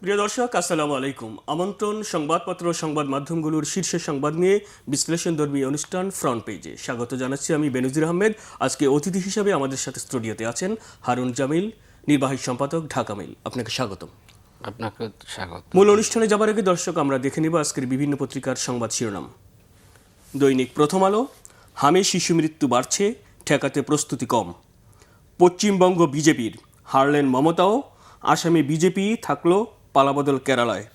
প্রিয় দর্শক, আসসালামু আলাইকুম। আমন্ত্রণ সংবাদপত্র সংবাদ মাধ্যমগুলোর শীর্ষ সংবাদ নিয়ে বিশ্লেষণধর্মী অনুষ্ঠান ফ্রন্ট পেজে স্বাগত জানাচ্ছি আমি বেনজির আহমেদ। আজকে অতিথি হিসাবে আমাদের সাথে স্টুডিওতে আছেন হারুন জামিল, নির্বাহী সম্পাদক, ঢাকা মেইল। আপনাকে স্বাগতম। আপনাকে স্বাগত। মূল অনুষ্ঠানে যাবার আগে দর্শক আমরা দেখে নেব আজকের বিভিন্ন পত্রিকার সংবাদ শিরোনাম। দৈনিক প্রথম আলো, হামে শিশু মৃত্যু বাড়ছে, ঠেকাতে প্রস্তুতি কম। পশ্চিমবঙ্গ বিজেপির, হারলেন মমতাও, আসামে বিজেপি থাকলো পালাবদল কেরালায়।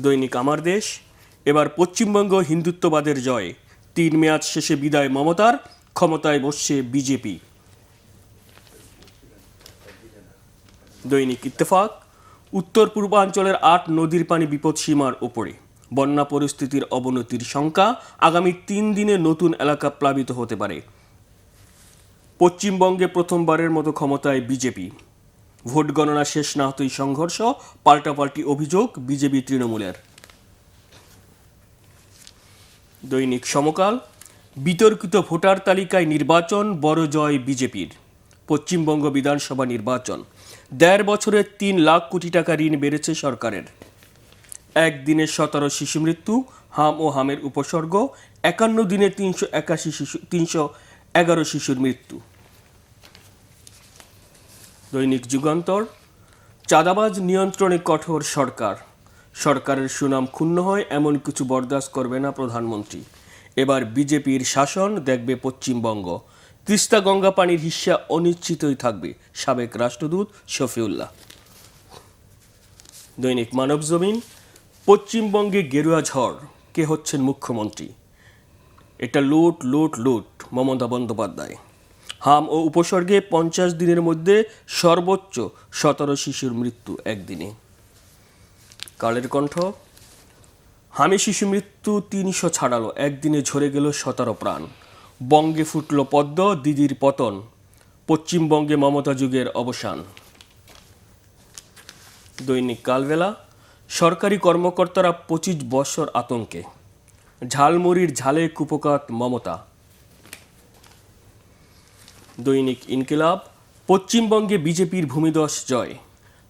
দৈনিক আমার দেশ, এবার পশ্চিমবঙ্গ হিন্দুত্ববাদের জয়, 3 মেয়াদ শেষে বিদায় মমতার, ক্ষমতায় বসছে বিজেপি। দৈনিক ইত্তেফাক, উত্তর পূর্বাঞ্চলের 8 নদীর পানি বিপদসীমার ওপরে, বন্যা পরিস্থিতির অবনতির শঙ্কা, আগামী 3 দিনে নতুন এলাকা প্লাবিত হতে পারে। পশ্চিমবঙ্গে প্রথমবারের মতো ক্ষমতায় বিজেপি, ভোট গণনা শেষ না হতেই সংঘর্ষ, পাল্টাপাল্টি অভিযোগ বিজেপি তৃণমূলের। দৈনিক সমকাল, বিতর্কিত ভোটার তালিকায় নির্বাচন, বড় জয় বিজেপির। পশ্চিমবঙ্গ বিধানসভা নির্বাচন, 1.5 বছরে 3 লাখ কোটি টাকা ঋণ বেড়েছে সরকারের। একদিনে 17 শিশু মৃত্যু, হাম ও হামের উপসর্গ, 51 দিনে 311 শিশুর মৃত্যু। দৈনিক যুগান্তর, চাঁদাবাজ নিয়ন্ত্রণে কঠোর সরকার, সরকারের সুনাম ক্ষুণ্ণ হয় এমন কিছু বরদাস্ত করবে না প্রধানমন্ত্রী। এবার বিজেপির শাসন দেখবে পশ্চিমবঙ্গ, তিস্তা গঙ্গা পানির হিস্যা অনিশ্চিতই থাকবে, সাবেক রাষ্ট্রদূত শফিউল্লাহ। দৈনিক মানব জমিন, পশ্চিমবঙ্গে গেরুয়া ঝড়, কে হচ্ছেন মুখ্যমন্ত্রী? এটা লুট লুট লুট, মমতা বন্দ্যোপাধ্যায়। হাম ও উপসর্গে 50 দিনের মধ্যে সর্বোচ্চ 17 শিশুর মৃত্যু একদিনে। কালের কণ্ঠ, হামে শিশু মৃত্যু 300 ছাড়ালো, একদিনে ঝরে গেল 17 প্রাণ। বঙ্গে ফুটল পদ্ম, দিদির পতন, পশ্চিমবঙ্গে মমতা যুগের অবসান। দৈনিক কালবেলা, সরকারি কর্মকর্তারা 25 বছর আতঙ্কে, ঝালমুড়ির ঝালে কুপোকাত মমতা। দৈনিক ইনকিলাব, পশ্চিমবঙ্গে বিজেপির ভূমিধস জয়,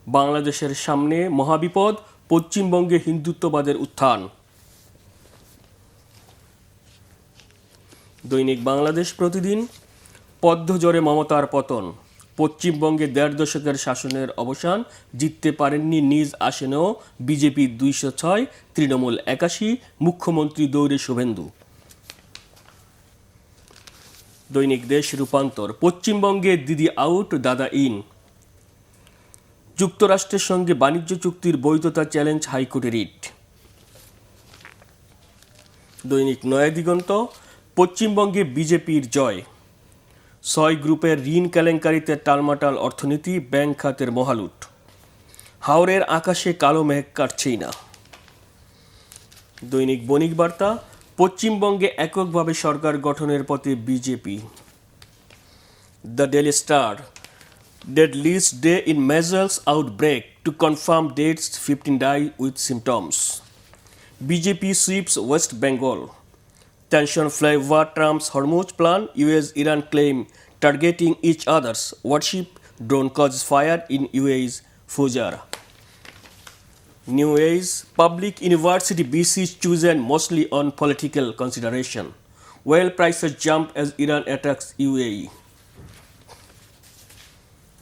বাংলাদেশের সামনে মহাবিপদ, পশ্চিমবঙ্গে হিন্দুত্ববাদের উত্থান। দৈনিক বাংলাদেশ প্রতিদিন, পদ্মজরে মমতার পতন, পশ্চিমবঙ্গে 1.5 দশকের শাসনের অবসান, জিততে পারেননি নিজ আসনেও বিজেপি 206, তৃণমূল 81, মুখ্যমন্ত্রী দৌড়ে শুভেন্দু। দৈনিক দেশ রূপান্তর, পশ্চিমবঙ্গে দিদি আউট, দাদা ইন, যুক্তরাষ্ট্রের সঙ্গে বাণিজ্য চুক্তির বৈধতা চ্যালেঞ্জ হাইকোর্টে রিট। দৈনিক নয়া দিগন্ত, পশ্চিমবঙ্গে বিজেপির জয়, 6 গ্রুপের ঋণ কেলেঙ্কারিতে টালমাটাল অর্থনীতি, ব্যাংক খাতের মহালুট। হাওরের আকাশে কালো মেঘ কাটছেই না। দৈনিক বণিক বার্তা, পশ্চিমবঙ্গে এককভাবে সরকার গঠনের পথে BJP. The daily star, dead least day in measles outbreak to confirm deaths, 15 die with symptoms. BJP sweeps West Bengal. Tension flavor Trump's Hormuz plan, US-Iran claim targeting each other's warship, drone causes fire in UAE's Fujairah. New Age, public university BCs chosen mostly on political consideration. Oil prices jump as Iran attacks UAE.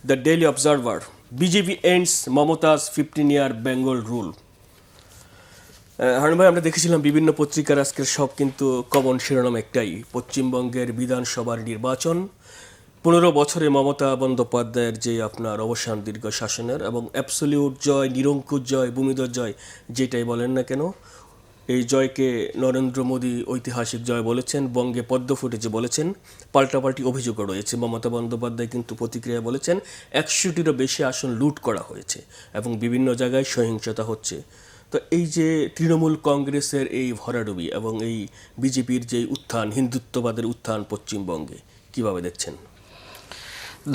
The Daily Observer, BJP ends Mamata's 15-year Bengal rule. Harun ভাই, আমরা দেখেছিলাম বিভিন্ন পত্রিকার আজকের সব কিন্তু common শিরোনাম একটাই, পশ্চিমবঙ্গের বিধানসভার নির্বাচন, 15 বছরে মমতা বন্দ্যোপাধ্যায়ের যে আপনার অবসান দীর্ঘ শাসনের, এবং অ্যাবসলিউট জয়, নিরঙ্কুশ জয়, ভূমিধস জয়, যেটাই বলেন না কেন, এই জয়কে নরেন্দ্র মোদী ঐতিহাসিক জয় বলেছেন, বঙ্গে পদ্ম ফুটেছে বলেছেন, পাল্টাপাল্টি অভিযোগও রয়েছে। মমতা বন্দ্যোপাধ্যায় কিন্তু প্রতিক্রিয়া বলেছেন 100টিরও বেশি আসন লুট করা হয়েছে এবং বিভিন্ন জায়গায় সহিংসতা হচ্ছে। তো এই যে তৃণমূল কংগ্রেসের এই ভরাডুবি এবং এই বিজেপির যে উত্থান, হিন্দুত্ববাদের উত্থান পশ্চিমবঙ্গে, কিভাবে দেখছেন?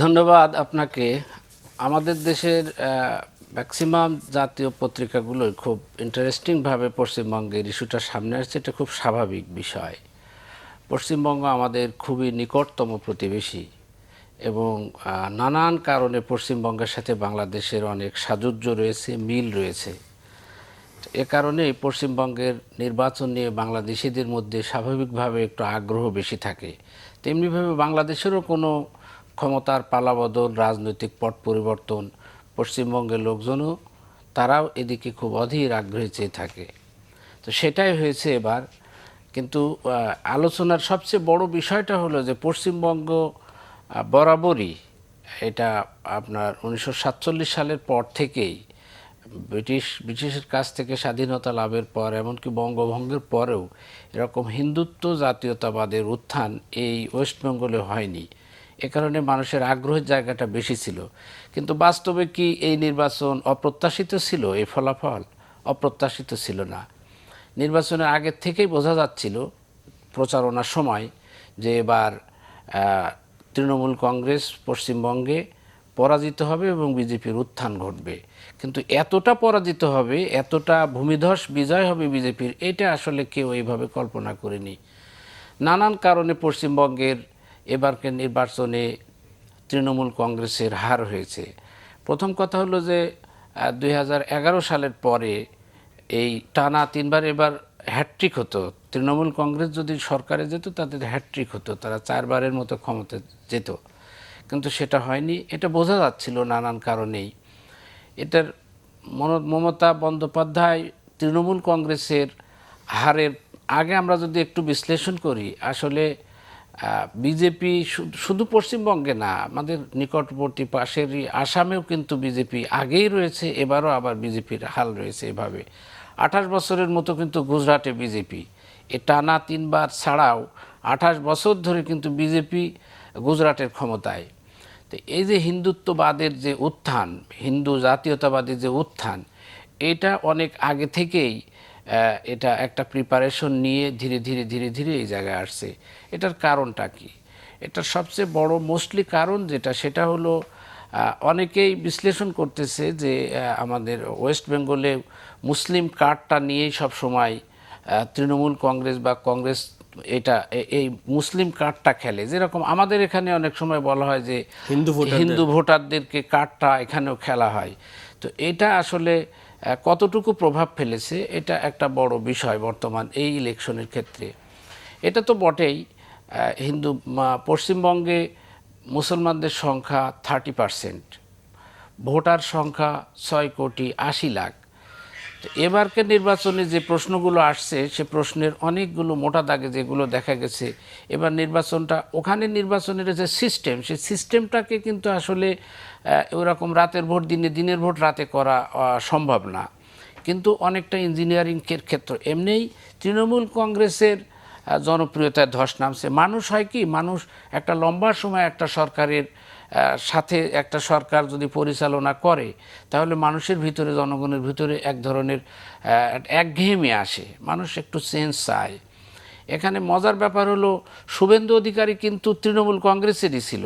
ধন্যবাদ আপনাকে। আমাদের দেশের ম্যাক্সিমাম জাতীয় পত্রিকাগুলোই খুব ইন্টারেস্টিংভাবে পশ্চিমবঙ্গের ইস্যুটা সামনে আসছে। এটা খুব স্বাভাবিক বিষয়। পশ্চিমবঙ্গ আমাদের খুবই নিকটতম প্রতিবেশী এবং নানান কারণে পশ্চিমবঙ্গের সাথে বাংলাদেশের অনেক সাযুজ্য রয়েছে, মিল রয়েছে। এ কারণে পশ্চিমবঙ্গের নির্বাচন নিয়ে বাংলাদেশিদের মধ্যে স্বাভাবিকভাবে একটু আগ্রহ বেশি থাকে। তেমনিভাবে বাংলাদেশেরও কোনো ক্ষমতার পালাবদল, রাজনৈতিক পট পরিবর্তন পশ্চিমবঙ্গের লোকজনও তারাও এদিকে খুব অধীর আগ্রহে চেয়ে থাকে। তো সেটাই হয়েছে এবার। কিন্তু আলোচনার সবচেয়ে বড় বিষয়টা হলো যে পশ্চিমবঙ্গ বরাবরই এটা আপনার 1947 সালের পর থেকেই ব্রিটিশের কাছ থেকে স্বাধীনতা লাভের পর এমনকি বঙ্গভঙ্গের পরেও এরকম হিন্দুত্ব জাতীয়তাবাদের উত্থান এই ওয়েস্ট বেঙ্গলে হয়নি। এ কারণে মানুষের আগ্রহের জায়গাটা বেশি ছিল। কিন্তু বাস্তবে কি এই নির্বাচন অপ্রত্যাশিত ছিল? এই ফলাফল অপ্রত্যাশিত ছিল না। নির্বাচনের আগের থেকেই বোঝা যাচ্ছিল প্রচারণার সময় যে এবার তৃণমূল কংগ্রেস পশ্চিমবঙ্গে পরাজিত হবে এবং বিজেপির উত্থান ঘটবে। কিন্তু এতটা পরাজিত হবে, এতটা ভূমিধস বিজয় হবে বিজেপির, এটা আসলে কেউ এইভাবে কল্পনা করেনি। নানান কারণে পশ্চিমবঙ্গের এবারকার নির্বাচনে তৃণমূল কংগ্রেসের হার হয়েছে। প্রথম কথা হলো যে 2011 সালের পরে এই টানা 3বার এবার হ্যাট্রিক হতো। তৃণমূল কংগ্রেস যদি সরকারে যেত তাদের হ্যাট্রিক হতো, তারা 4বারের মতো ক্ষমতা যেত। কিন্তু সেটা হয়নি, এটা বোঝা যাচ্ছিল নানান কারণেই। এটার মমতা বন্দ্যোপাধ্যায় তৃণমূল কংগ্রেসের হারের আগে আমরা যদি একটু বিশ্লেষণ করি, আসলে বিজেপি শুধু পশ্চিমবঙ্গে না, আমাদের নিকটবর্তী পাশেরই আসামেও কিন্তু বিজেপি আগেই রয়েছে, এবারও আবার বিজেপির হাল রয়েছে এভাবে। 28 বছরের মতো কিন্তু গুজরাটে বিজেপি, এ টানা 3বার ছাড়াও 28 বছর ধরে কিন্তু বিজেপি গুজরাটের ক্ষমতায়। তো এই যে হিন্দুত্ববাদের যে উত্থান, হিন্দু জাতীয়তাবাদের যে উত্থান, এটা অনেক আগে থেকেই এটা একটা প্রিপারেশন নিয়ে ধীরে ধীরে ধীরে ধীরে এই জায়গায় আসছে। এটার কারণটা কি? এটার সবচেয়ে বড় মোস্টলি কারণ যেটা, সেটা হলো অনেকেই বিশ্লেষণ করতেছে যে আমাদের ওয়েস্ট বেঙ্গলে মুসলিম কার্ডটা নিয়েই সব সময় তৃণমূল কংগ্রেস বা কংগ্রেস এটা এই মুসলিম কার্ডটা খেলে। যেরকম আমাদের এখানে অনেক সময় বলা হয় যে হিন্দু ভোটারদেরকে কার্ডটা এখানেও খেলা হয়। তো এটা আসলে কতটুকু প্রভাব ফেলেছে, এটা একটা বড় বিষয় বর্তমান এই ইলেকশনের ক্ষেত্রে। এটা তো বটেই, পশ্চিমবঙ্গে মুসলমানদের সংখ্যা 30%, ভোটার সংখ্যা 6,80,00,000। তো এবারকার নির্বাচনে যে প্রশ্নগুলো আসছে, সে প্রশ্নের অনেকগুলো মোটা দাগে যেগুলো দেখা গেছে, এবার নির্বাচনটা ওখানে নির্বাচনের যে সিস্টেম, সেই সিস্টেমটাকে কিন্তু আসলে ওরকম রাতের ভোট দিনে, দিনের ভোট রাতে করা সম্ভব না। কিন্তু অনেকটা ইঞ্জিনিয়ারিংয়ের ক্ষেত্র। এমনিই তৃণমূল কংগ্রেসের জনপ্রিয়তায় ধস নামছে। মানুষ হয় কি, মানুষ একটা লম্বা সময় একটা সরকারের সাথে একটা সরকার যদি পরিচালনা করে, তাহলে মানুষের ভিতরে, জনগণের ভিতরে এক ধরনের একঘেয়েমি আসে, মানুষ একটু চেঞ্জ চায়। এখানে মজার ব্যাপার হলো শুভেন্দু অধিকারী কিন্তু তৃণমূল কংগ্রেসেরই ছিল,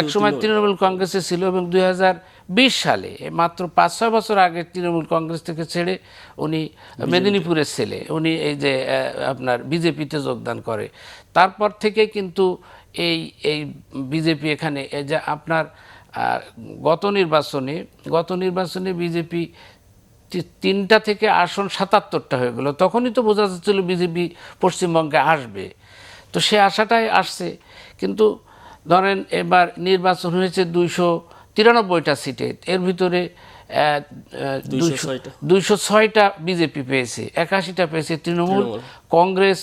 একসময় তৃণমূল কংগ্রেসে ছিল, এবং 2020 সালে মাত্র 5-6 বছর আগে তৃণমূল কংগ্রেস থেকে ছেড়ে উনি মেদিনীপুরের ছেলে, উনি এই যে আপনার বিজেপিতে যোগদান করে। তারপর থেকে কিন্তু এই বিজেপি এখানে এই যে আপনার গত নির্বাচনে বিজেপি 3টা থেকে আসন 77টা হয়ে গেল। তখনই তো বোঝা যাচ্ছিল বিজেপি পশ্চিমবঙ্গে আসবে। তো সে আশাটাই আসছে। কিন্তু ধরেন এবার নির্বাচন হয়েছে 293টা সিটে, এর ভিতরে 206টা বিজেপি পেয়েছে, 81টা পেয়েছে তৃণমূল, কংগ্রেস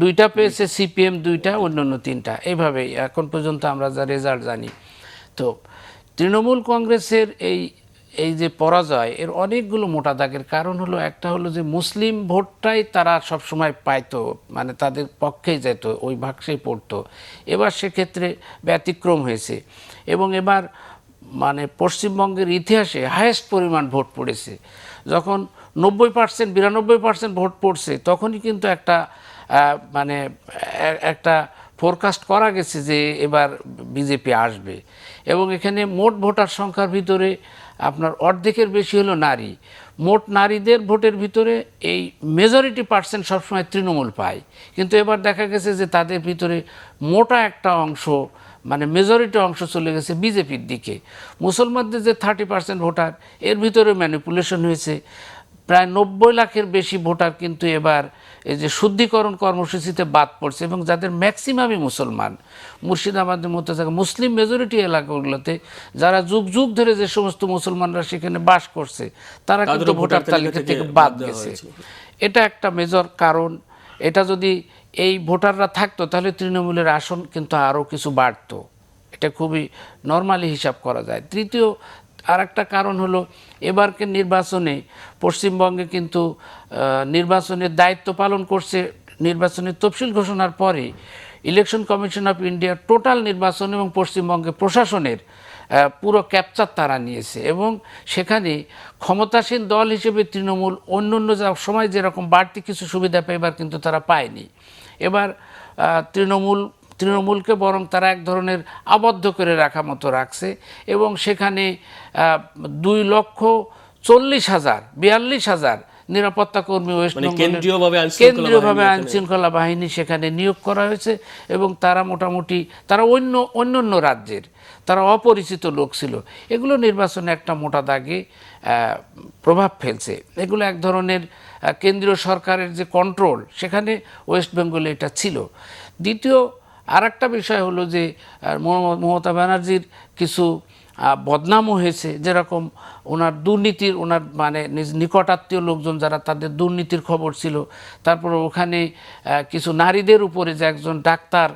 2টা পেয়েছে, সিপিএম 2টা, অন্যান্য 3টা। এইভাবেই এখন পর্যন্ত আমরা যা রেজাল্ট জানি। তো তৃণমূল কংগ্রেসের এই যে পরাজয়, এর অনেকগুলো মোটা দাগের কারণ হলো, একটা হলো যে মুসলিম ভোটটাই তারা সবসময় পাইতো, মানে তাদের পক্ষেই যেত, ওই ভাগসেই পড়তো। এবার সেক্ষেত্রে ব্যতিক্রম হয়েছে, এবং এবার মানে পশ্চিমবঙ্গের ইতিহাসে হাইয়েস্ট পরিমাণ ভোট পড়েছে। যখন 90%, 92% ভোট পড়ছে, তখনই কিন্তু একটা ফোরকাস্ট করা গেছে যে এবার বিজেপি আসবে। এবং এখানে মোট ভোটার সংখ্যার ভিতরে আপনার অর্ধেকের বেশি হলো নারী। মোট নারীদের ভোটের ভিতরে এই মেজরিটি পার্সেন্ট সবসময় তৃণমূল পায়, কিন্তু এবার দেখা গেছে যে তাদের ভিতরে মোটা একটা অংশ মানে মেজরিটি অংশ চলে গেছে বিজেপির দিকে। মুসলমানদের যে 30% ভোটার, এর ভিতরে ম্যানিপুলেশন হয়েছে। প্রায় 90 লাখের বেশি ভোটার কিন্তু এবার এই যে শুদ্ধিকরণ কর্মসূচিতে বাদ পড়ছে, এবং যাদের ম্যাক্সিমামই মুসলমান। মুর্শিদাবাদের মতো জায়গা মুসলিম মেজরিটি এলাকাগুলোতে যারা যুগ যুগ ধরে যে সমস্ত মুসলমানরা সেখানে বাস করছে, তারা কিন্তু ভোটার তালিকা থেকে বাদ গেছে। এটা একটা মেজর কারণ। এটা যদি এই ভোটাররা থাকতো তাহলে তৃণমূলের আসন কিন্তু আরও কিছু বাড়তো। এটা খুবই নর্মালি হিসাব করা যায়। তৃতীয় আর একটা কারণ হলো এবারকে নির্বাচনে পশ্চিমবঙ্গে কিন্তু নির্বাচনের দায়িত্ব পালন করছে নির্বাচনের তফসিল ঘোষণার পরে election commission of India total নির্বাচন এবং পশ্চিমবঙ্গে প্রশাসনের পুরো ক্যাপচার তারা নিয়েছে, এবং সেখানে ক্ষমতাসীন দল হিসেবে তৃণমূল অন্য সময় যেরকম বাড়তি কিছু সুবিধা পায় এবার কিন্তু তারা পায়নি। এবার তৃণমূলকে বরং তারা এক ধরনের আবদ্ধ করে রাখা মতো রাখছে, এবং সেখানে 2,40,000 নিরাপত্তা কর্মী কেন্দ্রীয়ভাবে আইন শৃঙ্খলা বাহিনী সেখানে নিয়োগ করা হয়েছে, এবং তারা মোটামুটি তারা অন্য রাজ্যের, তারা অপরিচিত লোক ছিল। এগুলো নির্বাচনে একটা মোটা দাগে প্রভাব ফেলছে। এগুলো এক ধরনের কেন্দ্রীয় সরকারের যে কন্ট্রোল, সেখানে ওয়েস্ট বেঙ্গলে এটা ছিল। দ্বিতীয় আর একটা বিষয় হলো যে মমতা ব্যানার্জির কিছু বদনামও হয়েছে, যেরকম ওনার মানে নিকটাত্মীয় লোকজন যারা, তাদের দুর্নীতির খবর ছিল। তারপর ওখানে কিছু নারীদের উপরে যে একজন ডাক্তার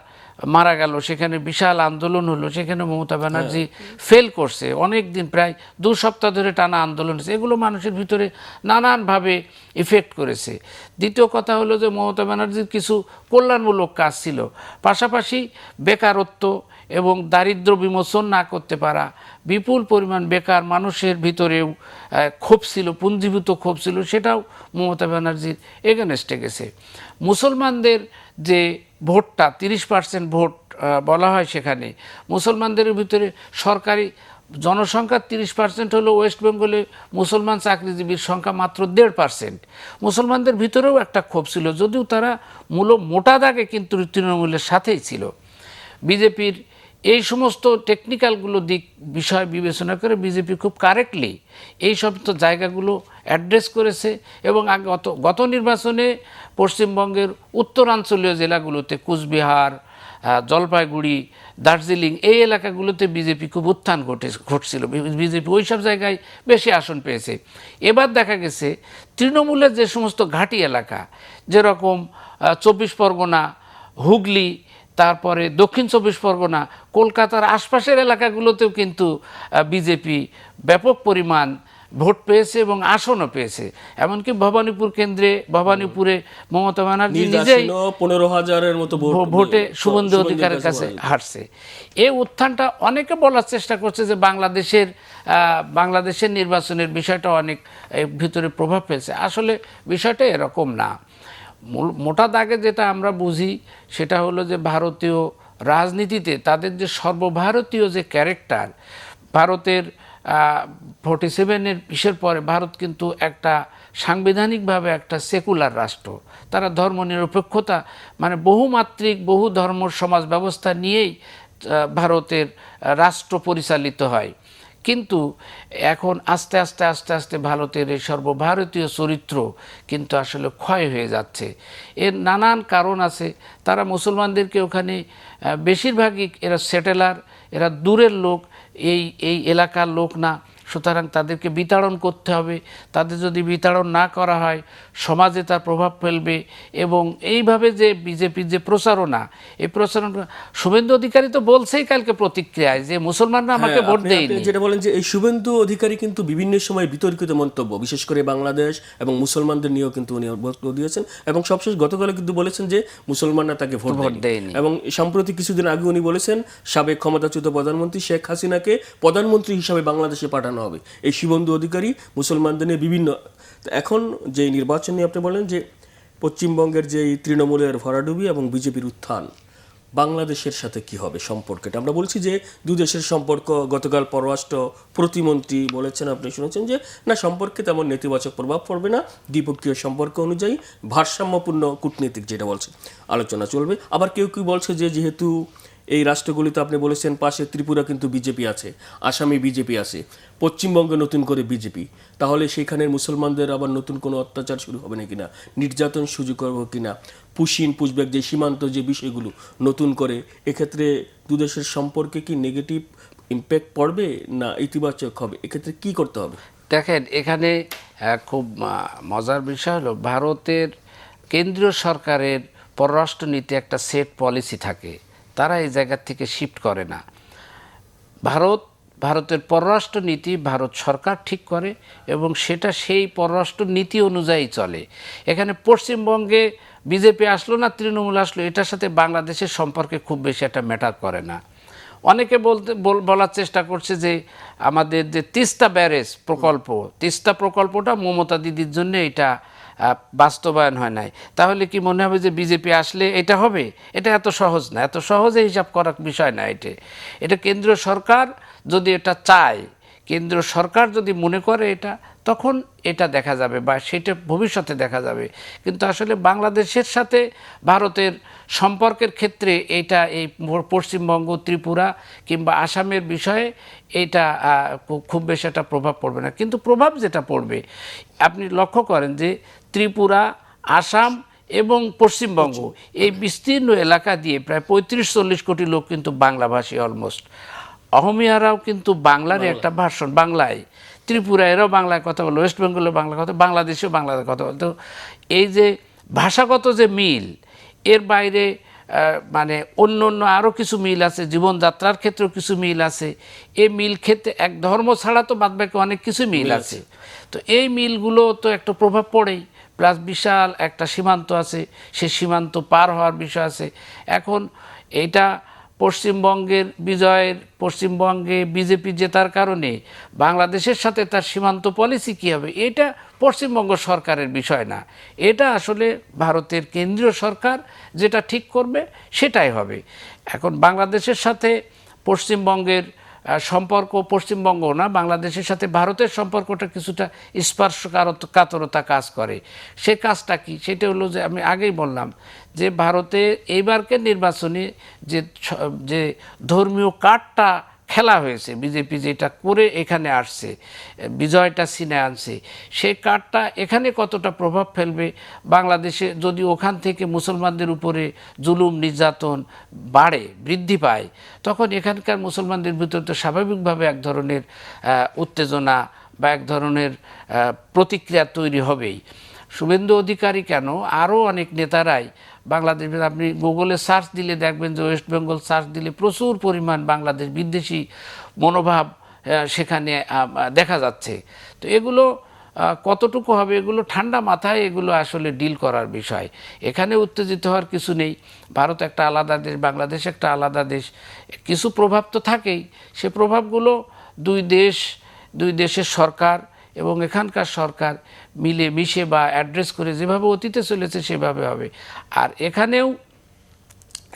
মারা গেল, সেখানে বিশাল আন্দোলন হলো। সেখানে মমতা ব্যানার্জি ফেল করছে অনেক দিন, প্রায় 2 সপ্তাহ ধরে টানা আন্দোলন হয়েছে। এগুলো মানুষের ভিতরে নানানভাবে ইফেক্ট করেছে। দ্বিতীয় কথা হলো যে মমতা ব্যানার্জির কিছু কল্যাণমূলক কাজ ছিল, পাশাপাশি বেকারত্ব এবং দারিদ্র্য বিমোচন না করতে পারা, বিপুল পরিমাণ বেকার মানুষের ভিতরেও ক্ষোভ ছিল, পুঞ্জীভূত ক্ষোভ ছিল, সেটাও মমতা ব্যানার্জির এগেনস্টে গেছে। মুসলমানদের যে ভোটটা 30% ভোট বলা হয়, সেখানে মুসলমানদের ভিতরে সরকারি জনসংখ্যার 30% হলো, ওয়েস্ট বেঙ্গলে মুসলমান চাকরিজীবীর সংখ্যা মাত্র 1.5%। মুসলমানদের ভিতরেও একটা ক্ষোভ ছিল, যদিও তারা মোটা দাগে কিন্তু তৃণমূলের সাথেই ছিল। বিজেপির এই সমস্ত টেকনিক্যালগুলো বিষয় বিবেচনা করে বিজেপি খুব কারেক্টলি এই সমস্ত জায়গাগুলো অ্যাড্রেস করেছে, এবং গত নির্বাচনে পশ্চিমবঙ্গের উত্তরাঞ্চলীয় জেলাগুলোতে কুচবিহার, জলপাইগুড়ি, দার্জিলিং এই এলাকাগুলোতে বিজেপি খুব উত্থান ঘটছিল। বিজেপি ওই সব জায়গায় বেশি আসন পেয়েছে। এবার দেখা গেছে তৃণমূলের যে সমস্ত ঘাঁটি এলাকা, যেরকম 24 পরগনা, হুগলি, তারপরে দক্ষিণ 24 পরগনা, কলকাতার আশপাশের এলাকাগুলোতেও কিন্তু বিজেপি ব্যাপক পরিমাণ ভোট পেয়েছে এবং আসনও পেয়েছে। এমনকি ভবানীপুরে মমতা ব্যানার্জি নিজেই 15,000-এর মতো ভোটে শুভেন্দু অধিকারের কাছে হারছে। এই উত্থানটা অনেকে বলার চেষ্টা করছে যে বাংলাদেশের নির্বাচনের বিষয়টা অনেক ভিতরে প্রভাব ফেলছে। আসলে বিষয়টা এরকম না। মোটা দাগে যেটা আমরা বুঝি সেটা হলো যে ভারতীয় রাজনীতিতে তাদের যে সর্বভারতীয় যে ক্যারেক্টার, ভারতের 47-এর পিসের পরে ভারত কিন্তু একটা সাংবিধানিকভাবে একটা সেকুলার রাষ্ট্র। তারা ধর্মনিরপেক্ষতা মানে বহুমাত্রিক বহু ধর্ম সমাজ ব্যবস্থা নিয়েই ভারতের রাষ্ট্র পরিচালিত হয়। কিন্তু এখন আস্তে আস্তে ভারতের এই সর্বভারতীয় চরিত্র কিন্তু আসলে ক্ষয় হয়ে যাচ্ছে। এর নানান কারণ আছে। তারা মুসলমানদেরকে ওখানে বেশিরভাগই এরা সেটেলার, এরা দূরের লোক, এই এলাকার লোক না, সুতরাং তাদেরকে বিতাড়ন করতে হবে। তাদের যদি বিতাড়ন না করা হয় সমাজে তার প্রভাব ফেলবে। এবং এইভাবে যে বিজেপির যে প্রচারণা, এই প্রচারণা শুভেন্দু অধিকারী তো বলছেই কালকে প্রতিক্রিয়ায় যে মুসলমানরা আমাকে ভোট দেয়নি। যেটা বলেন যে এই শুভেন্দু অধিকারী কিন্তু বিভিন্ন সময় বিতর্কিত মন্তব্য, বিশেষ করে বাংলাদেশ এবং মুসলমানদের নিয়েও কিন্তু উনি বক্তব্য দিয়েছেন, এবং সবশেষ গতকালে কিন্তু বলেছেন যে মুসলমানরা তাকে ভোট দেয়নি। এবং সম্প্রতি কিছুদিন আগে উনি বলেছেন সাবেক ক্ষমতাচ্যুত প্রধানমন্ত্রী শেখ হাসিনাকে প্রধানমন্ত্রী হিসাবে বাংলাদেশে পাঠানো হবে। এই শুভেন্দু অধিকারী মুসলমানদের নিয়ে বিভিন্ন, এখন যে নির্বাচন নিয়ে আপনি বলেন যে পশ্চিমবঙ্গের যে তৃণমূলের ভরাডুবি এবং বিজেপির উত্থান, বাংলাদেশের সাথে কি হবে সম্পর্কটা? আমরা বলছি যে দুই দেশের সম্পর্ক, গতকাল পররাষ্ট্র প্রতিমন্ত্রী বলেছেন, আপনি শুনেছেন যে না, সম্পর্কে তেমন নেতিবাচক প্রভাব পড়বে না, দ্বিপক্ষীয় সম্পর্ক অনুযায়ী ভারসাম্যপূর্ণ কূটনীতিক যেটা বলছে আলোচনা চলবে। আবার কেউ কেউ বলছে যে যেহেতু এই রাষ্ট্রগুলিতে আপনি বলেছেন পাশে ত্রিপুরা কিন্তু বিজেপি আছে, আসামে বিজেপি আছে, পশ্চিমবঙ্গে নতুন করে বিজেপি, তাহলে সেখানের মুসলমানদের আবার নতুন কোনো অত্যাচার শুরু হবে না কিনা, নির্যাতন সুযোগ হবে কিনা, পুশিন পুশব্যাক যে সীমান্ত যে বিষয়গুলো নতুন করে, এক্ষেত্রে দুদেশের সম্পর্কে কি নেগেটিভ ইম্প্যাক্ট পড়বে না ইতিবাচক হবে, এক্ষেত্রে কি করতে হবে? দেখেন, এখানে খুব মজার বিষয় হলো ভারতের কেন্দ্রীয় সরকারের পররাষ্ট্রনীতি একটা সেট পলিসি থাকে, তারা এই জায়গা থেকে শিফট করে না। ভারতের পররাষ্ট্রনীতি ভারত সরকার ঠিক করে এবং সেটা সেই পররাষ্ট্রনীতি অনুযায়ী চলে। এখানে পশ্চিমবঙ্গে বিজেপি আসলো না তৃণমূল আসলো, এটার সাথে বাংলাদেশের সম্পর্কে খুব বেশি একটা ম্যাটার করে না। অনেকে বলার চেষ্টা করছে যে আমাদের যে তিস্তা ব্যারেজ প্রকল্প, তিস্তা প্রকল্পটা মমতা দিদির জন্য এটা বাস্তবায়ন হয় নাই, তাহলে কি মনে হবে যে বিজেপি আসলে এটা হবে? এটা এত সহজ না, এত সহজে হিসাব করার বিষয় না। এটা কেন্দ্রীয় সরকার যদি এটা চায়, কেন্দ্র সরকার যদি মনে করে এটা, তখন এটা দেখা যাবে বা সেটা ভবিষ্যতে দেখা যাবে। কিন্তু আসলে বাংলাদেশের সাথে ভারতের সম্পর্কের ক্ষেত্রে এটা এই পশ্চিমবঙ্গ, ত্রিপুরা কিংবা আসামের বিষয়ে এটা খুব বেশি একটা প্রভাব পড়বে না। কিন্তু প্রভাব যেটা পড়বে, আপনি লক্ষ্য করেন যে ত্রিপুরা, আসাম এবং পশ্চিমবঙ্গ এই বিস্তীর্ণ এলাকা দিয়ে প্রায় 35-40 কোটি লোক কিন্তু বাংলাভাষী অলমোস্ট। অহমিয়ারাও কিন্তু বাংলারই একটা ভাষণ, বাংলায়। ত্রিপুরা এরাও বাংলায় কথা বলে, ওয়েস্ট বেঙ্গলে বাংলা কথা, বাংলাদেশেও বাংলায় কথা বলে। তো এই যে ভাষাগত যে মিল, এর বাইরে মানে অন্য অন্য আরও কিছু মিল আছে, জীবনযাত্রার ক্ষেত্রেও কিছু মিল আছে। এই মিল ক্ষেত্রে এক ধর্ম ছাড়া তো বাদবাকি অনেক কিছু মিল আছে। তো এই মিলগুলো তো একটা প্রভাব পড়েই, প্লাস বিশাল একটা সীমান্ত আছে, সে সীমান্ত পার হওয়ার বিষয় আছে। এখন এটা পশ্চিমবঙ্গে বিজেপি জেতার কারণে বাংলাদেশের সাথে তার সীমান্ত পলিসি কী হবে, এটা পশ্চিমবঙ্গ সরকারের বিষয় না। এটা আসলে ভারতের কেন্দ্রীয় সরকার যেটা ঠিক করবে সেটাই হবে। এখন বাংলাদেশের সাথে পশ্চিমবঙ্গের সম্পর্ক, পশ্চিমবঙ্গ না, বাংলাদেশের সাথে ভারতের সম্পর্কটা কিছুটা স্পর্শকাতরতা কাজ করে। সে কাজটা কি? সেটা হলো যে আমি আগেই বললাম যে ভারতে এইবারকার নির্বাচনে যে ধর্মীয় কার্ডটা খেলা হয়েছে, বিজেপি যেটা করে এখানে আসছে, বিজয়টা ছিনে আনছে, সেই কার্ডটা এখানে কতটা প্রভাব ফেলবে বাংলাদেশে, যদি ওখান থেকে মুসলমানদের উপরে জুলুম নির্যাতন বৃদ্ধি পায়, তখন এখানকার মুসলমানদের ভিতরে তো স্বাভাবিকভাবে এক ধরনের উত্তেজনা বা এক ধরনের প্রতিক্রিয়া তৈরি হবেই। শুভেন্দু অধিকারী কেন, আরও অনেক নেতারাই বাংলাদেশে, আপনি গুগলে সার্চ দিলে দেখবেন যে ওয়েস্ট বেঙ্গল সার্চ দিলে প্রচুর পরিমাণ বাংলাদেশ বিদ্বেষী মনোভাব সেখানে দেখা যাচ্ছে। তো এগুলো কতটুকু হবে, এগুলো ঠান্ডা মাথায় এগুলো আসলে ডিল করার বিষয়। এখানে উত্তেজিত হওয়ার কিছু নেই। ভারত একটা আলাদা দেশ, বাংলাদেশ একটা আলাদা দেশ, কিছু প্রভাব তো থাকেই। সে প্রভাবগুলো দুই দেশের সরকার এবং এখানকার সরকার মিলে মিশে বা অ্যাড্রেস করে যেভাবে অতীতে চলেছে সেভাবে হবে। আর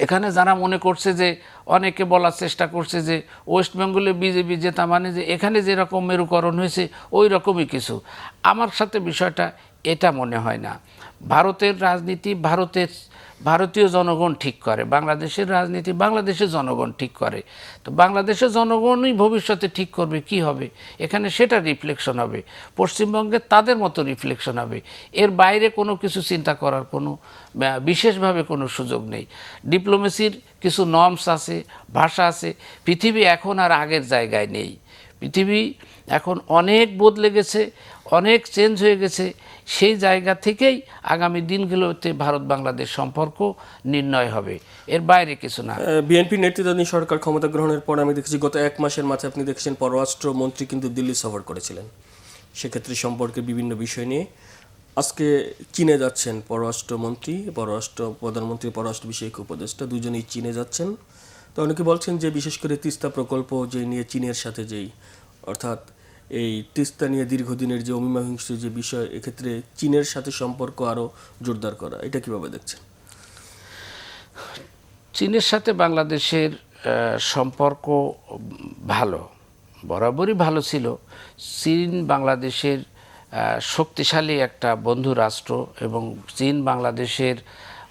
এখানে যারা মনে করছে যে, অনেকে বলার চেষ্টা করছে যে ওয়েস্ট বেঙ্গলে বিজেপি জেতা মানে যে এখানে যেরকম মেরুকরণ হয়েছে ওই রকমই কিছু, আমার সাথে বিষয়টা এটা মনে হয় না। ভারতের রাজনীতি ভারতীয় জনগণ ঠিক করে, বাংলাদেশের রাজনীতি বাংলাদেশের জনগণ ঠিক করে। তো বাংলাদেশের জনগণই ভবিষ্যতে ঠিক করবে কি হবে, এখানে সেটা রিফ্লেকশন হবে, পশ্চিমবঙ্গে তাদের মতো রিফ্লেকশন হবে। এর বাইরে কোনো কিছু চিন্তা করার কোনো বিশেষভাবে কোনো সুযোগ নেই। ডিপ্লোমেসির কিছু নর্মস আছে, ভাষা আছে। পৃথিবী এখন আর আগের জায়গায় নেই। পৃথিবী এখন অনেক বদলে গেছে, অনেক চেঞ্জ হয়ে গেছে। সেই জায়গা থেকেই আগামী দিনগুলোতে ভারত বাংলাদেশ সম্পর্ক নির্ণয় হবে, এর বাইরে কিছু না। বিএনপি নেতৃত্বাধীন সরকার ক্ষমতা গ্রহণের পর আমি দেখেছি গত 1 মাসের মাথায় আপনি দেখেছেন পররাষ্ট্রমন্ত্রী কিন্তু দিল্লি সফর করেছিলেন, সেক্ষেত্রে সম্পর্কে বিভিন্ন বিষয় নিয়ে। আজকে চীনে যাচ্ছেন প্রধানমন্ত্রী, পররাষ্ট্র বিষয়ক উপদেষ্টা, দুজনেই চীনে যাচ্ছেন। তো অনেকে বলছেন যে বিশেষ করে তিস্তা প্রকল্প যে নিয়ে চীনের সাথে অর্থাৎ এই তিস্তা নিয়ে দীর্ঘদিনের যে অমীমাংসিত যে বিষয়, এক্ষেত্রে চীনের সাথে সম্পর্ক আরও জোরদার করা, এটা কিভাবে দেখছেন? চীনের সাথে বাংলাদেশের সম্পর্ক ভালো, বরাবরই ভালো ছিল। চীন বাংলাদেশের শক্তিশালী একটা বন্ধু রাষ্ট্র এবং চীন বাংলাদেশের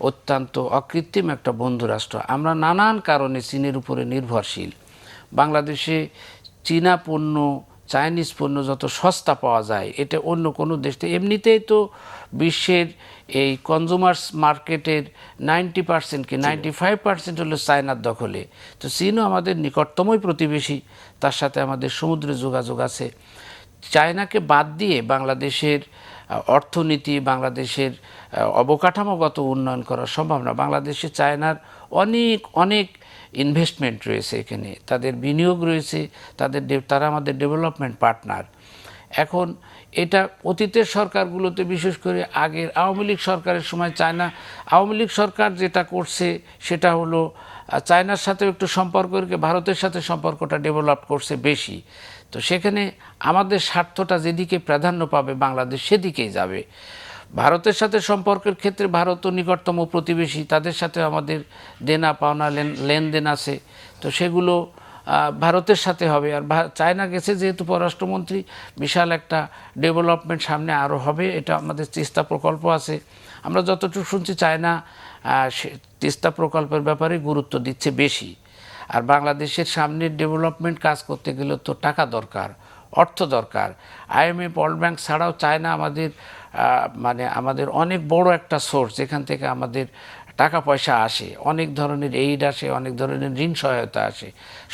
অত্যন্ত অকৃত্রিম একটা বন্ধু রাষ্ট্র। আমরা নানান কারণে চীনের উপরে নির্ভরশীল। বাংলাদেশে চীনা পণ্য, চাইনিজ পণ্য যত সস্তা পাওয়া যায়, এটা অন্য কোনো দেশ থেকে, এমনিতেই তো বিশ্বের এই কনজুমার্স মার্কেটের 90% কি 95% হলো চায়নার দখলে। তো চীনও আমাদের নিকটতমই প্রতিবেশী, তার সাথে আমাদের সমুদ্রে যোগাযোগ আছে। চায়নাকে বাদ দিয়ে বাংলাদেশের অর্থনীতি, বাংলাদেশের অবকাঠামোগত উন্নয়ন করা সম্ভব না। বাংলাদেশে চায়নার অনেক অনেক ইনভেস্টমেন্ট রয়েছে, এখানে তাদের বিনিয়োগ রয়েছে, তারা আমাদের ডেভেলপমেন্ট পার্টনার। এখন এটা অতীতের সরকারগুলোতে, বিশেষ করে আগের আওয়ামী লীগ সরকারের সময় আওয়ামী লীগ সরকার যেটা করছে সেটা হলো চায়নার সাথে একটু সম্পর্ক রেখে ভারতের সাথে সম্পর্কটা ডেভেলপ করছে বেশি। তো সেখানে আমাদের স্বার্থটা যেদিকে প্রাধান্য পাবে বাংলাদেশ সেদিকেই যাবে। ভারতের সাথে সম্পর্কের ক্ষেত্রে ভারতও নিকটতম প্রতিবেশী, তাদের সাথে আমাদের দেনা পাওনা লেনদেন আছে, তো সেগুলো ভারতের সাথে হবে। আর চায়না গেছে যেহেতু পররাষ্ট্রমন্ত্রী, বিশাল একটা ডেভেলপমেন্ট সামনে আরও হবে, এটা আমাদের তিস্তা প্রকল্প আছে। আমরা যতটুকু শুনছি চায়না তিস্তা প্রকল্পের ব্যাপারে গুরুত্ব দিচ্ছে বেশি। আর বাংলাদেশের সামনের ডেভেলপমেন্ট কাজ করতে গেলে তো টাকা দরকার, অর্থ দরকার। IMF, ওয়ার্ল্ড ব্যাংক ছাড়াও চায়না আমাদের অনেক বড় একটা সোর্স, যেখান থেকে আমাদের টাকা পয়সা আসে, অনেক ধরনের এইড আসে, অনেক ধরনের ঋণ সহায়তা আসে।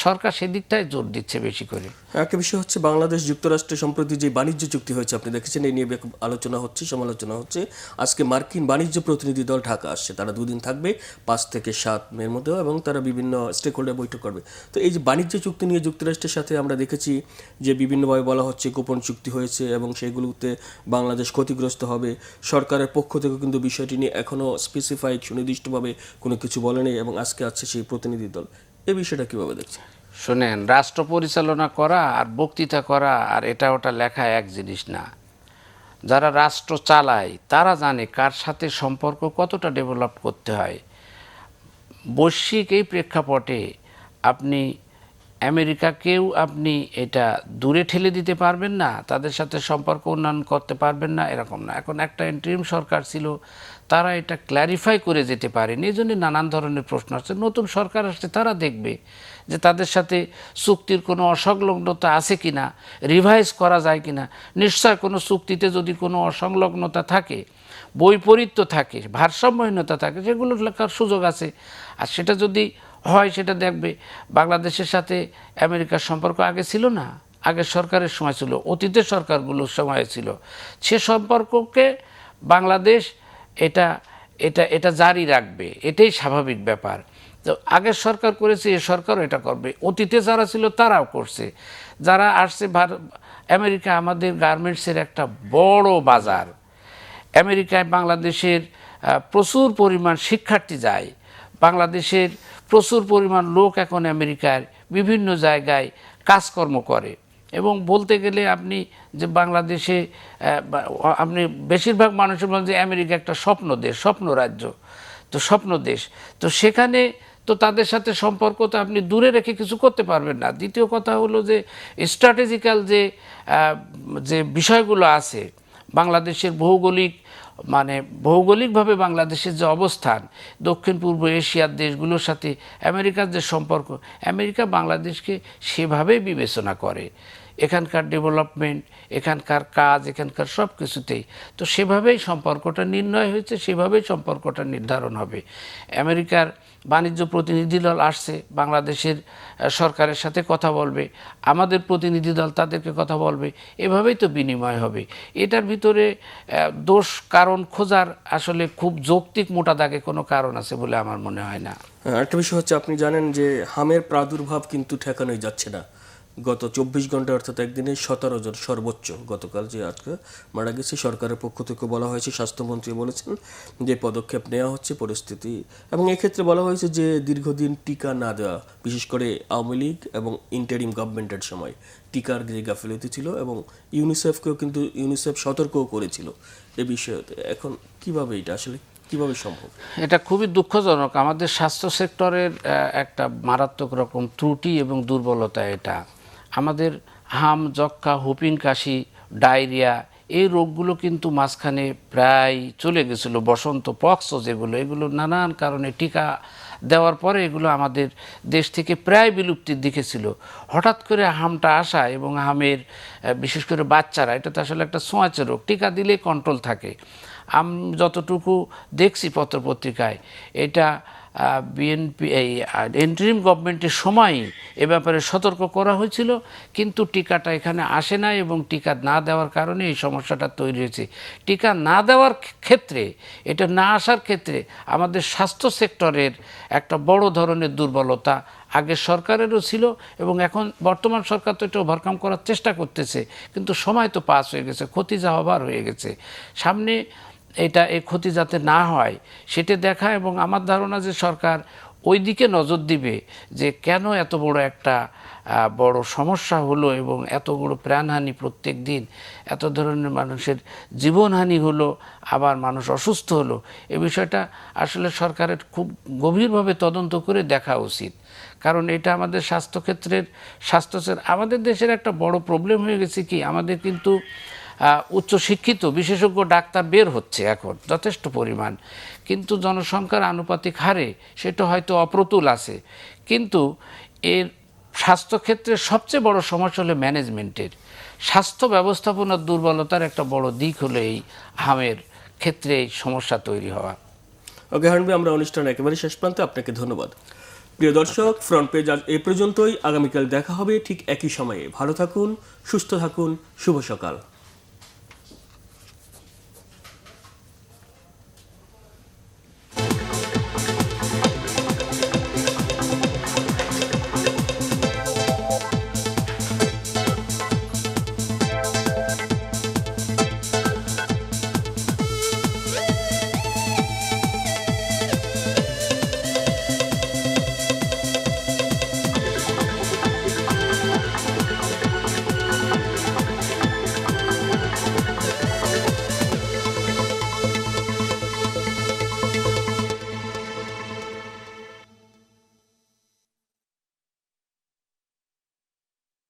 সরকার সেদিকটাই জোর দিচ্ছে বেশি করে। একটা বিষয় হচ্ছে বাংলাদেশ যুক্তরাষ্ট্রের সম্প্রতি যে বাণিজ্য চুক্তি হয়েছে, আপনি দেখেছেন, এই নিয়ে আলোচনা হচ্ছে, সমালোচনা হচ্ছে। আজকে মার্কিন বাণিজ্য প্রতিনিধি দল ঢাকা আসছে, তারা 2 দিন থাকবে 5 থেকে 7 মের মধ্যে, এবং তারা বিভিন্ন স্টেক হোল্ডার বৈঠক করবে। তো এই যে বাণিজ্য চুক্তি নিয়ে যুক্তরাষ্ট্রের সাথে আমরা দেখেছি যে বিভিন্নভাবে বলা হচ্ছে গোপন চুক্তি হয়েছে এবং সেগুলোতে বাংলাদেশ ক্ষতিগ্রস্ত হবে। সরকারের পক্ষ থেকে কিন্তু বিষয়টি নিয়ে এখনও স্পেসিফাইড সুনির্দিষ্টভাবে কোনো কিছু বলেনি, এবং আজকে আছে সেই প্রতিনিধি দল। এই বিষয়টা কীভাবে দেখছে? শোনেন, রাষ্ট্র পরিচালনা করা আর বক্তৃতা করা আর এটা ওটা লেখা এক জিনিস না। যারা রাষ্ট্র চালায় তারা জানে কার সাথে সম্পর্ক কতটা ডেভেলপ করতে হয়। বৈশ্বিক এই প্রেক্ষাপটে আপনি আমেরিকাকেও আপনি এটা দূরে ঠেলে দিতে পারবেন না, তাদের সাথে সম্পর্ক উন্নয়ন করতে পারবেন না, এরকম না। এখন একটা ইন্টারিম সরকার ছিল, তারা এটা ক্ল্যারিফাই করে যেতে পারেনি, এই জন্য নানান ধরনের প্রশ্ন আসছে। নতুন সরকার আসছে, তারা দেখবে যে তাদের সাথে চুক্তির কোনো অসংলগ্নতা আছে কিনা, রিভাইজ করা যায় কিনা। নিশ্চয় কোনো চুক্তিতে যদি কোনো অসংলগ্নতা থাকে, বৈপরীত্য থাকে, ভারসাম্যহীনতা থাকে, সেগুলো লেখার সুযোগ আছে। আর সেটা যদি হয়, সেটা দেখবে। বাংলাদেশের সাথে আমেরিকার সম্পর্ক আগে ছিল না, আগের সরকারের সময় ছিল, অতীতের সরকারগুলোর সময় ছিল। সে সম্পর্ককে বাংলাদেশ এটা এটা এটা জারি রাখবে, এটাই স্বাভাবিক ব্যাপার। তো আগের সরকার করেছে, এ সরকারও এটা করবে। অতীতে যারা ছিল তারাও করছে, যারা আসছে। আমেরিকা আমাদের গার্মেন্টসের একটা বড় বাজার। আমেরিকায় বাংলাদেশের প্রচুর পরিমাণ শিক্ষার্থী যায়, বাংলাদেশের প্রচুর পরিমাণ লোক এখন আমেরিকার বিভিন্ন জায়গায় কাজকর্ম করে। এবং বলতে গেলে আপনি যে বাংলাদেশে আপনি বেশিরভাগ মানুষের বলেন যে আমেরিকা একটা স্বপ্ন দেশ, স্বপ্ন রাজ্য, তো স্বপ্ন দেশ। তো সেখানে তো তাদের সাথে সম্পর্ক তো আপনি দূরে রেখে কিছু করতে পারবেন না। দ্বিতীয় কথা হলো যে স্ট্র্যাটেজিক্যাল যে বিষয়গুলো আছে, বাংলাদেশের ভৌগোলিকভাবে বাংলাদেশের যে অবস্থান, দক্ষিণ পূর্ব এশিয়ার দেশগুলোর সাথে আমেরিকার যে সম্পর্ক, আমেরিকা বাংলাদেশকে সেভাবেই বিবেচনা করে, এখানকার ডেভেলপমেন্ট, এখানকার কাজ, এখানকার সব কিছুতেই। তো সেভাবেই সম্পর্কটা নির্ণয় হয়েছে, সেভাবেই সম্পর্কটা নির্ধারণ হবে। আমেরিকার বাণিজ্য প্রতিনিধি দল আসছে, বাংলাদেশের সরকারের সাথে কথা বলবে, আমাদের প্রতিনিধি দল তাদেরকে কথা বলবে, এভাবেই তো বিনিময় হবে। এটার ভিতরে দোষ কারণ খোঁজার আসলে খুব যৌক্তিক মোটা দাগে কোনো কারণ আছে বলে আমার মনে হয় না। একটা বিষয় হচ্ছে, আপনি জানেন যে হামের প্রাদুর্ভাব কিন্তু ঠেকানোই যাচ্ছে না। গত 24 ঘন্টা অর্থাৎ একদিনে 17 জন সর্বোচ্চ, গতকাল যে আজকে মারা গেছে। সরকারের পক্ষ থেকে বলা হয়েছে, স্বাস্থ্যমন্ত্রী বলেছেন যে পদক্ষেপ নেওয়া হচ্ছে পরিস্থিতি, এবং এক্ষেত্রে বলা হয়েছে যে দীর্ঘদিন টিকা না দেওয়া, বিশেষ করে আওয়ামী লীগ এবং ইন্টারিম গভর্নমেন্টের সময় টিকার যে গাফিলতি ছিল, এবং ইউনিসেফ সতর্কও করেছিল এ বিষয়ে। এখন কিভাবে এটা আসলে কিভাবে সম্ভব? এটা খুবই দুঃখজনক। আমাদের স্বাস্থ্য সেক্টরের একটা মারাত্মক রকম ত্রুটি এবং দুর্বলতা এটা। আমাদের হাম, যক্ষ্মা, হুপিং কাশি, ডায়রিয়া এই রোগগুলো কিন্তু মাঝখানে প্রায় চলে গেছিল, বসন্ত পক্স যেগুলো, এগুলো নানান কারণে টিকা দেওয়ার পরে এগুলো আমাদের দেশ থেকে প্রায় বিলুপ্তির দিকে ছিল। হঠাৎ করে হামটা আসা এবং হামের বিশেষ করে বাচ্চারা, এটা তো আসলে একটা ছোঁয়াচে রোগ, টিকা দিলেই কন্ট্রোল থাকে। যতটুকু দেখছি পত্রপত্রিকায়, এটা বিএনপি এই ইন্টারিম গভর্নমেন্টের সময়ই এ ব্যাপারে সতর্ক করা হয়েছিল, কিন্তু টিকাটা এখানে আসে না এবং টিকা না দেওয়ার কারণে এই সমস্যাটা তৈরি হয়েছে। টিকা না দেওয়ার ক্ষেত্রে, এটা না আসার ক্ষেত্রে আমাদের স্বাস্থ্য সেক্টরের একটা বড় ধরনের দুর্বলতা আগের সরকারেরও ছিল এবং এখন বর্তমান সরকার তো এটা ওভারকাম করার চেষ্টা করতেছে, কিন্তু সময় তো পাস হয়ে গেছে, ক্ষতি যা হবার হয়ে গেছে। সামনে এই ক্ষতি যাতে না হয় সেটা দেখা, এবং আমার ধারণা যে সরকার ওই দিকে নজর দিবে যে কেন এত বড় একটা বড় সমস্যা হলো এবং এত বড় প্রাণহানি, প্রত্যেক দিন এত ধরনের মানুষের জীবনহানি হলো, আবার মানুষ অসুস্থ হলো। এই বিষয়টা আসলে সরকারের খুব গভীরভাবে তদন্ত করে দেখা উচিত, কারণ এটা আমাদের আমাদের দেশের একটা বড় প্রবলেম হয়ে গেছে কি, আমাদের কিন্তু উচ্চশিক্ষিত বিশেষজ্ঞ ডাক্তার বের হচ্ছে এখন যথেষ্ট পরিমাণ, কিন্তু জনসংখ্যার আনুপাতিক হারে সেটা হয়তো অপ্রতুল আছে, কিন্তু এর স্বাস্থ্যক্ষেত্রের সবচেয়ে বড় সমস্যা হলো ম্যানেজমেন্টের, স্বাস্থ্য ব্যবস্থাপনার দুর্বলতার একটা বড় দিক হলো এই হামের ক্ষেত্রে এই সমস্যা তৈরি হওয়া। ওকে হারুন ভাই, আমরা অনুষ্ঠান একেবারে শেষ প্রান্তে, আপনাকে ধন্যবাদ। প্রিয় দর্শক, ফ্রন্ট পেজ আজ এ পর্যন্তই। আগামীকাল দেখা হবে ঠিক একই সময়ে। ভালো থাকুন, সুস্থ থাকুন, শুভ সকাল।